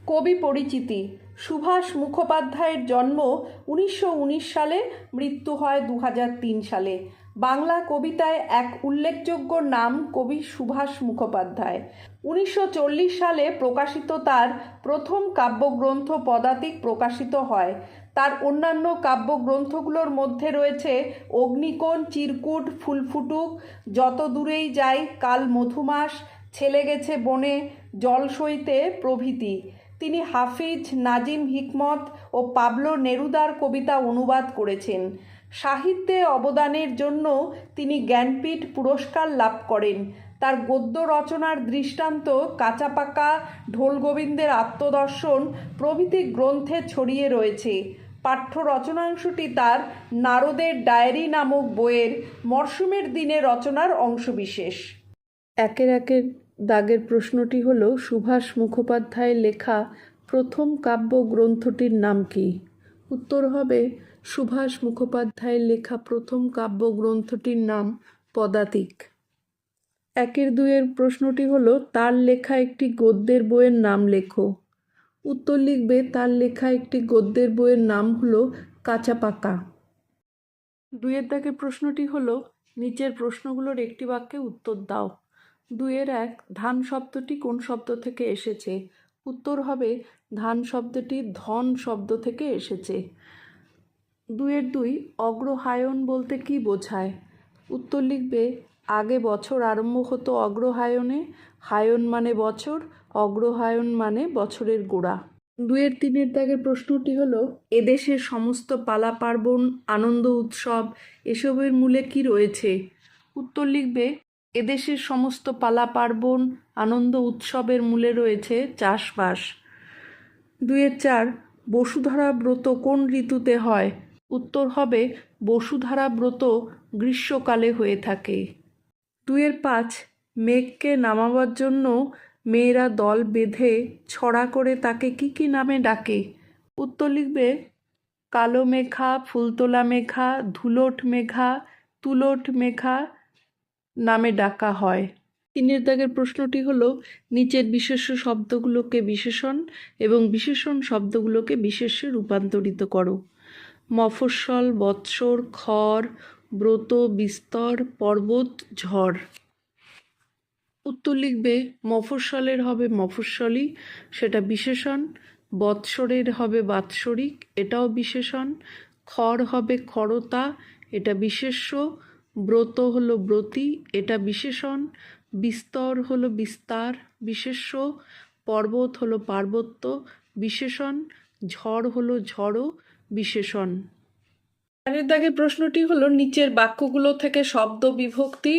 কবি পরিচিতি। সুভাষ মুখোপাধ্যায়ের জন্ম 1919 সালে, মৃত্যু হয় 2003 সালে। বাংলা কবিতায় এক উল্লেখযোগ্য নাম কবি সুভাষ মুখোপাধ্যায়। 1940 সালে প্রকাশিত তার প্রথম কাব্যগ্রন্থ পদাতিক প্রকাশিত হয়। তার অন্যান্য কাব্যগ্রন্থগুলোর মধ্যে রয়েছে অগ্নিকোণ, চিরকুট, ফুল ফুটুক, যত দূরেই যাই, কাল মধুমাস, ছেলে গেছে বনে, জল সইতে প্রভৃতি। তিনি হাফিজ, নাজিম হিকমত ও পাবলো নেরুদার কবিতা অনুবাদ করেছেন। সাহিত্যে অবদানের জন্য তিনি জ্ঞানপীঠ পুরস্কার লাভ করেন। তার গদ্য রচনার দৃষ্টান্ত কাঁচাপাকা, ঢোলগোবিন্দের আত্মদর্শন প্রভৃতি গ্রন্থে ছড়িয়ে রয়েছে। পাঠ্য রচনাংশটি তার নারদের ডায়েরি নামক বইয়ের মরশুমের দিনে রচনার অংশবিশেষ। একের দাগের প্রশ্নটি হল, সুভাষ মুখোপাধ্যায়ের লেখা প্রথম কাব্যগ্রন্থটির নাম কি? উত্তর হবে, সুভাষ মুখোপাধ্যায়ের লেখা প্রথম কাব্যগ্রন্থটির নাম পদাতিক। একের দুইয়ের প্রশ্নটি হল, তার লেখা একটি গদ্যের বইয়ের নাম লেখো। উত্তর লিখবে, তার লেখা একটি গদ্যের বইয়ের নাম হলো কাঁচাপাকা। দুইয়ের দাগের প্রশ্নটি হলো, নিচের প্রশ্নগুলোর একটি বাক্যে উত্তর দাও। 2-1, ধান শব্দটি কোন শব্দ থেকে এসেছে? উত্তর হবে, ধান শব্দটি ধন শব্দ থেকে এসেছে। 2-2, অগ্রহায়ণ বলতে কি বোঝায়? উত্তর লিখবে, আগে বছর আরম্ভ হতো অগ্রহায়ণে, হায়ন মানে বছর, অগ্রহায়ণ মানে বছরের গোড়া। 2-3 দাগের প্রশ্নটি হলো, এদেশের সমস্ত পালা পার্বণ, আনন্দ উৎসব এসবের মূলে কি রয়েছে? উত্তর লিখবে, এদেশের সমস্ত পালা পার্বণ, আনন্দ উৎসবের মূলে রয়েছে চাষবাস। 2-4, বসুধারা ব্রত কোন ঋতুতে হয়? উত্তর হবে, বসুধারা ব্রত গ্রীষ্মকালে হয়ে থাকে। 2-5, মেঘকে নামাবার জন্য মেয়েরা দল বেঁধে ছড়া করে তাকে কি কি নামে ডাকে? উত্তর লিখবে, কালো মেঘা, ফুলতোলা মেঘা, ধুলোট মেঘা, তুলোট মেঘা নামে ডাকা হয়। 3 দাগের প্রশ্নটি হলো, নিচের বিশেষ্য শব্দগুলোকে বিশেষণ এবং বিশেষণ শব্দগুলোকে বিশেষ্যে রূপান্তরিত করো। মফস্বল, বৎসর, খড়, ব্রত, বিস্তর, পর্বত, ঝড়। উত্তর লিখবে, মফস্বলের হবে মফস্বলী, সেটা বিশেষণ। বৎসরের হবে বাৎসরিক, এটাও বিশেষণ। খড় হবে খড়তা, এটা বিশেষ্য। ব্রত হলো ব্রতী, এটা বিশেষণ। বিস্তর হলো বিস্তার, বিশেষ্য। পর্বত হলো পার্বত্য, বিশেষণ। ঝড় হলো ঝড়ও, বিশেষণ। 4 দাগের প্রশ্নটি হলো, নিচের বাক্যগুলো থেকে শব্দ বিভক্তি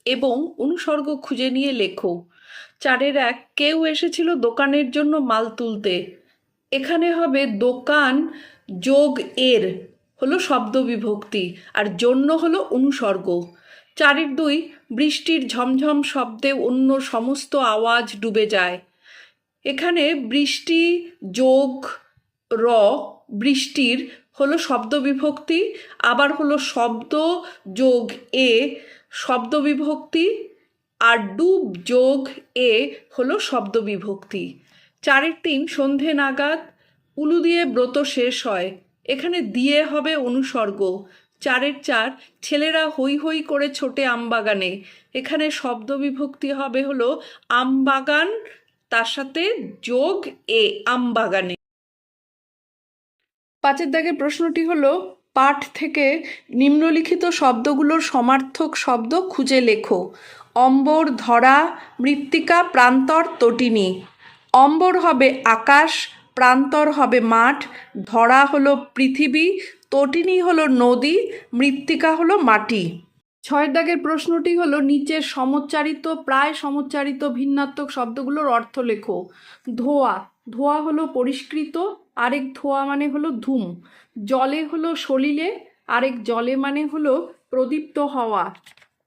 এবং অনুসর্গ খুঁজে নিয়ে লেখো। 4-1, কেউ এসেছিল দোকানের জন্য মাল তুলতে। এখানে হবে দোকান যোগ এর হলো শব্দ বিভক্তি, আর জন্য হলো অনুসর্গ। 4-2, বৃষ্টির ঝমঝম শব্দে অন্য সমস্ত আওয়াজ ডুবে যায়। এখানে বৃষ্টি যোগ র, বৃষ্টির হলো শব্দ বিভক্তি, আবার হলো শব্দ যোগ এ শব্দ বিভক্তি, আর ডুব যোগ এ হলো শব্দ বিভক্তি। 4-3, সন্ধে নাগাদ উলু দিয়ে ব্রত শেষ হয়। এখানে দিয়ে হবে অনুসর্গ। 4-4, ছেলেরা হই হই করে ছোটে আমবাগানে। এখানে শব্দ বিভক্তি হবে হলো আমবাগান, তার সাথে যোগ এ, আমবাগানে। 5 দাগের প্রশ্নটি হলো, পাঠ থেকে নিম্নলিখিত শব্দগুলোর সমার্থক শব্দ খুঁজে লেখো। অম্বর, ধরা, মৃত্তিকা, প্রান্তর, তটিনী। অম্বর হবে আকাশ, প্রান্তর হবে মাঠ, ধরা হলো পৃথিবী, তটিনী হলো নদী, মৃত্তিকা হলো মাটি। 6 দাগের প্রশ্নটি হলো, নিচের সমচ্চারিত প্রায় সমচ্চারিত ভিন্নাত্মক শব্দগুলোর অর্থ লেখো। ধোয়া, ধোয়া হলো পরিষ্কৃত, আরেক ধোয়া মানে হলো ধূম। জলে হলো সলিলে, আরেক জলে মানে হলো প্রদীপ্ত হওয়া।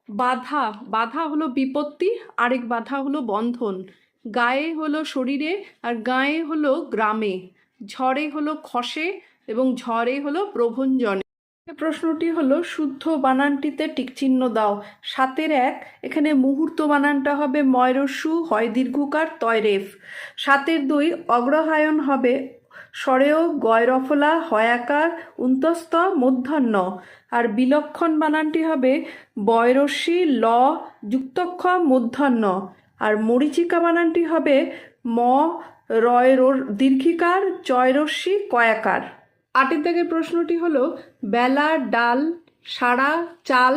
বাধা, বাধা হলো বিপত্তি, আরেক বাধা হলো বন্ধন। গায়ে হলো শরীরে, আর গায়ে হলো গ্রামে। ঝড়ে হলো খসে, এবং ঝড়ে হলো প্রভঞ্জনে। এই প্রশ্নটি হলো শুদ্ধ বানানটিতে টিকচিহ্ন দাও। 7-1 এখানে মুহূর্ত বানানটা হবে ময়রস্যু, হয় দীর্ঘকার, তয় রেফ। 7-2 অগ্রহায়ণ হবে স্বরেয় গয় রফলা, হয়াকার, উন্তস্ত, মূর্ধন্য। আর বিলক্ষণ বানানটি হবে বয়রস্যি, ল যুক্তক্ষ, মূর্ধন্য। আর মরীচিকা বানানটি হবে ম রয় দীর্ঘিকার, চয়রস্যি, কয়াকার। 8 দাগের প্রশ্নটি হলো বেলা, ডাল, সারা, চাল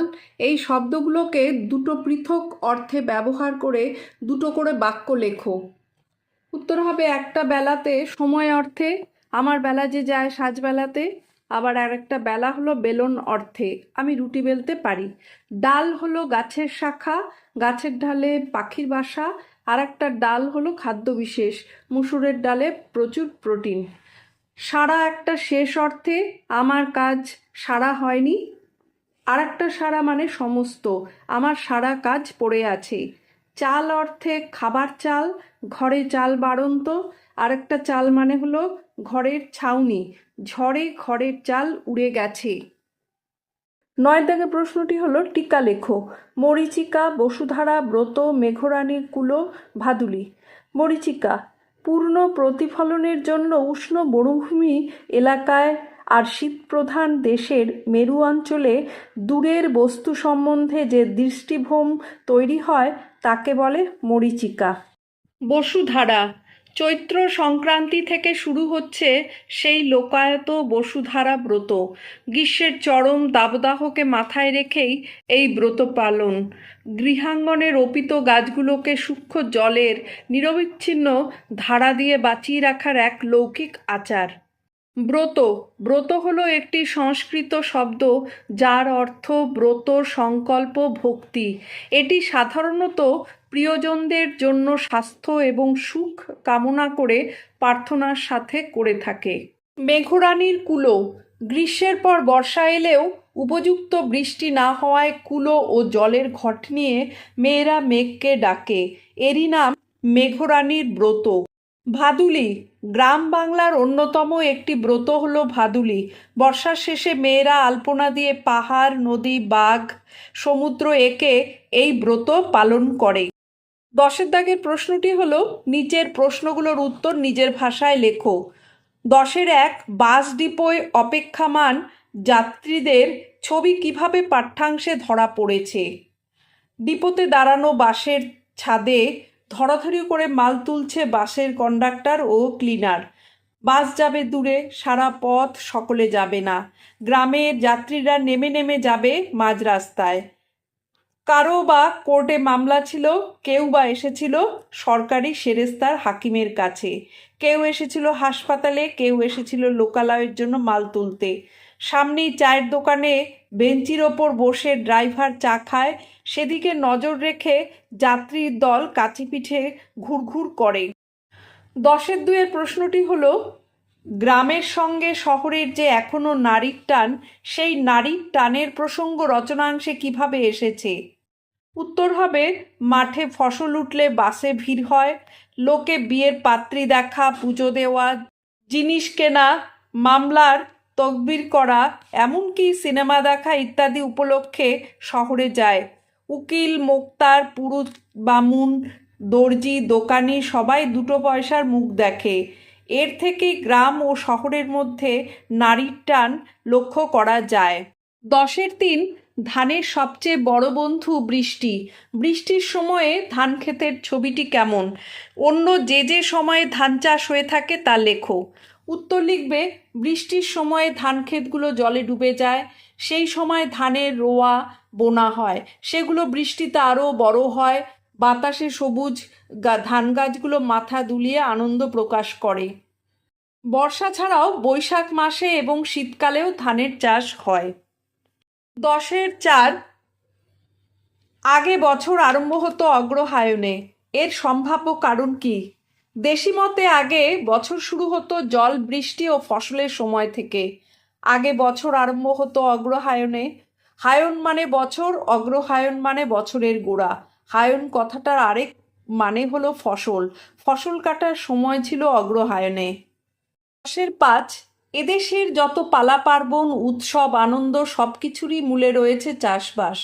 এই শব্দগুলোকে দুটো পৃথক অর্থে ব্যবহার করে দুটো করে বাক্য লেখো। উত্তর হবে একটা বেলাতে সময় অর্থে, আমার বেলা যে যায় সাজবেলাতে। আবার আরেকটা বেলা হলো বেলন অর্থে, আমি রুটি বেলতে পারি। ডাল হলো গাছের শাখা, গাছের ডালে পাখির বাসা। আর একটা ডাল হলো খাদ্য বিশেষ, মুসুরের ডালে প্রচুর প্রোটিন। সারা একটা শেষ অর্থে, আমার কাজ সারা হয়নি। আর একটা সারা মানে সমস্ত, আমার সারা কাজ পড়ে আছে। চাল অর্থে খাবার চাল, ঘরে চাল বাড়ন্ত। আরেকটা চাল মানে হলো ঘরের ছাউনি, ঝড়ে ঘরের চাল উড়ে গেছে। 9 দাগের প্রশ্নটি হলো টিকা লেখো। মরীচিকা, বসুধারা, ব্রত, মেঘরানীর কুলো, ভাদুলী। মরীচিকা পূর্ণ প্রতিফলনের জন্য উষ্ণ মরুভূমি এলাকায় আর শীতপ্রধান দেশের মেরু অঞ্চলে দূরের বস্তু সম্বন্ধে যে দৃষ্টিভ্রম তৈরি হয় তাকে বলে মরীচিকা। বসুধারা চৈত্র সংক্রান্তি থেকে শুরু হচ্ছে সেই লোকায়ত বসুধারা ব্রত। গ্রীষ্মের চরম দাবদাহকে মাথায় রেখেই এই ব্রত পালন। গৃহাঙ্গনে রোপিত গাছগুলোকে সূক্ষ্ম জলের নিরবিচ্ছিন্ন ধারা দিয়ে বাঁচিয়ে রাখার এক লৌকিক আচার। ব্রত ব্রত হলো একটি সংস্কৃত শব্দ যার অর্থ ব্রত, সংকল্প, ভক্তি। এটি সাধারণত প্রিয়জনদের জন্য স্বাস্থ্য এবং সুখ কামনা করে প্রার্থনার সাথে করে থাকে। মেঘরানীর কুলো গ্রীষ্মের পর বর্ষা এলেও উপযুক্ত বৃষ্টি না হওয়ায় কুলো ও জলের ঘট নিয়ে মেয়েরা মেঘকে ডাকে, এরই নাম মেঘরানীর ব্রত। ভাদুলী গ্রাম বাংলার অন্যতম একটি ব্রত হলো ভাদুলী। বর্ষার শেষে মেয়েরা আলপনা দিয়ে পাহাড়, নদী, বাঘ, সমুদ্র এঁকে এই ব্রত পালন করে। 10 দাগের প্রশ্নটি হলো নিচের প্রশ্নগুলোর উত্তর নিজের ভাষায় লেখো। 10-1 বাস ডিপোয় অপেক্ষামান যাত্রীদের ছবি কিভাবে পাঠ্যাংশে ধরা পড়েছে? ডিপোতে দাঁড়ানো বাসের ছাদে ধরাধরি করে মাল তুলছে বাসের কন্ডাক্টর ও ক্লিনার। বাস যাবে দূরে, সারা পথ সকলে যাবে না। গ্রামের যাত্রীরা নেমে নেমে যাবে মাঝ রাস্তায়। কারো বা কোর্টে মামলা ছিল, কেউ বা এসেছিল সরকারি সেরেস্তার হাকিমের কাছে, কেউ এসেছিল হাসপাতালে, কেউ এসেছিল লোকালয়ের জন্য মাল তুলতে। সামনেই চায়ের দোকানে বেঞ্চির ওপর বসে ড্রাইভার চা খায়, সেদিকে নজর রেখে যাত্রীর দল কাচিপিঠে ঘুরঘুর করে। 10-2 প্রশ্নটি হলো গ্রামের সঙ্গে শহরের যে এখনো নারীর টান, সেই নারীর টানের প্রসঙ্গ রচনাংশে কিভাবে এসেছে? উত্তর হবে মাঠে ফসল উঠলে বাসে ভিড় হয়, লোকে বিয়ের পাত্রী দেখা, পুজো দেওয়া, জিনিস কেনা, মামলার তদবির করা, এমনকি সিনেমা দেখা ইত্যাদি উপলক্ষে শহরে যায়। উকিল, মোক্তার, পুরুত, বামুন, দর্জি, দোকানি সবাই দুটো পয়সার মুখ দেখে। এর থেকেই গ্রাম ও শহরের মধ্যে নারীর টান লক্ষ্য করা যায়। 10-3 ধানের সবচেয়ে বড় বন্ধু বৃষ্টি। বৃষ্টির সময়ে ধান ক্ষেতের ছবিটি কেমন? অন্য যে যে সময়ে ধান চাষ হয়ে থাকে তা লেখো। উত্তর লিখবে বৃষ্টির সময়ে ধান ক্ষেতগুলো জলে ডুবে যায়, সেই সময় ধানের রোয়া বোনা হয়, সেগুলো বৃষ্টিতে আরও বড় হয়, বাতাসে সবুজ ধান গাছগুলো মাথা দুলিয়ে আনন্দ প্রকাশ করে। বর্ষা ছাড়াও বৈশাখ মাসে এবং শীতকালেও ধানের চাষ হয়। 10-4 আগে বছর আরম্ভ হতো অগ্রহায়ণে, এর সম্ভাব্য কারণ কি? দেশি মতে আগে বছর শুরু হতো জল, বৃষ্টি ও ফসলের সময় থেকে। আগে বছর আরম্ভ হতো অগ্রহায়ণে। হায়ন মানে বছর, অগ্রহায়ণ মানে বছরের গোড়া। হায়ন কথাটার আরেক মানে হলো ফসল, ফসল কাটার সময় ছিল অগ্রহায়ণে। 10-5 এদেশের যত পালা পার্বণ উৎসব আনন্দ সব কিছুরই মূলে রয়েছে চাষবাস।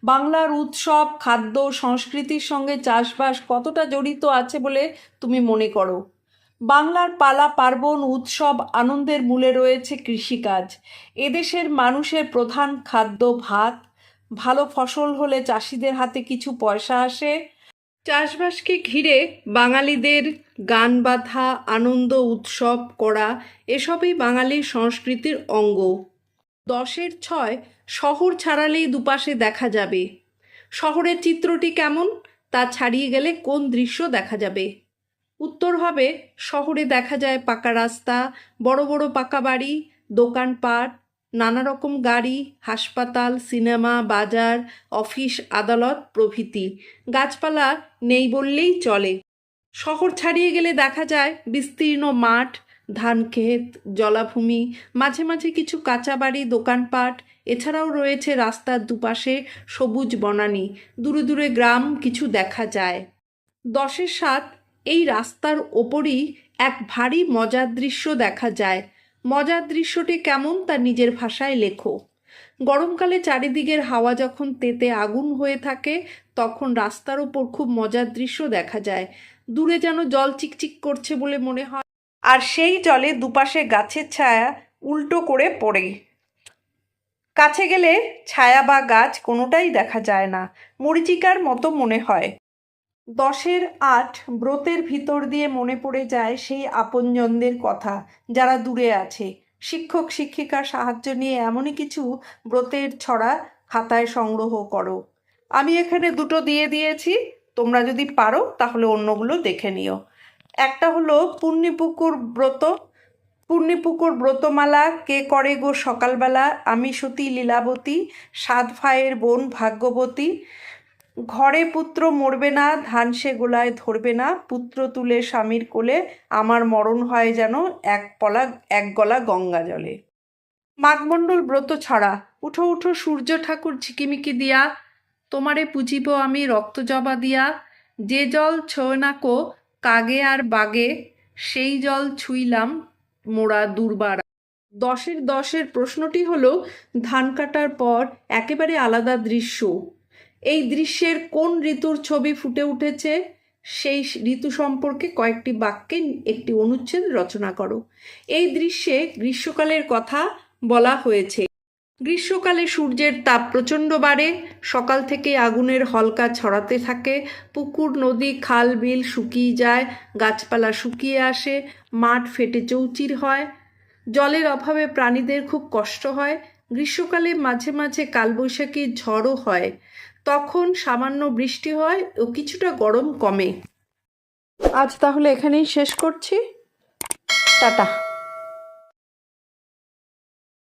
বাংলার উৎসব খাদ্য সংস্কৃতির সঙ্গে চাষবাস কতটা জড়িত আছে বলে তুমি মনে করো? বাংলার পালা পার্বণ উৎসব আনন্দের মূলে রয়েছে কৃষিকাজ। এদেশের মানুষের প্রধান খাদ্য ভাত। ভালো ফসল হলে চাষিদের হাতে কিছু পয়সা আসে। চাষবাসকে ঘিরে বাঙালিদের গান বাঁধা আনন্দ উৎসব করা এসবই বাঙালির সংস্কৃতির অঙ্গ। 10-এর 6 শহর ছাড়ালেই দুপাশে দেখা যাবে। শহরের চিত্রটি কেমন তা ছাড়িয়ে গেলে কোন দৃশ্য দেখা যাবে? উত্তর হবে শহরে দেখা যায় পাকা রাস্তা, বড় বড় পাকা বাড়ি, দোকানপাট, নানা রকম গাড়ি, হাসপাতাল, সিনেমা, বাজার, অফিস আদালত প্রভৃতি। গাছপালা নেই বললেই চলে। শহর ছাড়িয়ে গেলে দেখা যায় বিস্তীর্ণ মাঠ, ধানক্ষেত, জলাভূমি, মাঝে মাঝে কিছু কাঁচা বাড়ি, দোকানপাট। এছাড়াও রয়েছে রাস্তার দুপাশে সবুজ বনানী, দূরে দূরে গ্রাম কিছু দেখা যায়। 10-এর 7 এই রাস্তার ওপরই এক ভারী মজার দৃশ্য দেখা যায়। মজার দৃশ্যটি কেমন তা নিজের ভাষায় লেখো। গরমকালে চারিদিকের হাওয়া যখন তেতে আগুন হয়ে থাকে তখন রাস্তার ওপর খুব মজার দৃশ্য দেখা যায়। দূরে যেন জল চিকচিক করছে বলে মনে হয়, আর সেই জলে দুপাশে গাছের ছায়া উল্টো করে পড়ে। কাছে গেলে ছায়া বা গাছ কোনোটাই দেখা যায় না, মরীচিকার মতো মনে হয়। 10-এর 8 ব্রতের ভিতর দিয়ে মনে পড়ে যায় সেই আপনজনদের কথা যারা দূরে আছে। শিক্ষক শিক্ষিকার সাহায্য নিয়ে এমনই কিছু ব্রতের ছড়া খাতায় সংগ্রহ করো। আমি এখানে 2টো দিয়ে দিয়েছি, তোমরা যদি পারো তাহলে অন্যগুলো দেখে নিও। একটা হলো পূর্ণিপুকুর ব্রত। পূর্ণিপুকুর ব্রতমালা কে করে গো সকালবেলা, আমি সতী লীলাবতী, 7 ভাইয়ের বোন ভাগ্যবতী। ঘরে পুত্র মরবে না, ধান সে গোলায় ধরবে না, পুত্র তুলে স্বামীর কোলে, আমার মরণ হয় যেন এক গলা গঙ্গা জলে। মাঘমণ্ডল ব্রত ছড়া। উঠো উঠো সূর্য ঠাকুর ঝিকিমিকি দিয়া, তোমারে পুজিব আমি রক্ত জবা দিয়া, যে জল ছোঁয় না কো কাগে আর বাগে, সেই জল ছুঁইলাম মোরা দুর্বার। 10-এর 10 প্রশ্নটি হলো ধান কাটার পর একেবারে আলাদা দৃশ্য। এই দৃশ্যের কোন ঋতুর ছবি ফুটে উঠেছে সেই ঋতু সম্পর্কে কয়েকটি বাক্যে একটি অনুচ্ছেদ রচনা করো। এই দৃশ্যে গ্রীষ্মকালের কথা বলা হয়েছে। গ্রীষ্মকালে সূর্যের তাপ প্রচণ্ড বাড়ে, সকাল থেকে আগুনের হলকা ছড়াতে থাকে, পুকুর নদী খাল বিল শুকিয়ে যায়, গাছপালা শুকিয়ে আসে, মাঠ ফেটে চৌচির হয়, জলের অভাবে প্রাণীদের খুব কষ্ট হয়। গ্রীষ্মকালে মাঝে মাঝে কালবৈশাখীর ঝড়ও হয়, তখন সামান্য বৃষ্টি হয় ও কিছুটা গরম কমে। আজ তাহলে এখানেই শেষ করছি। টাটা।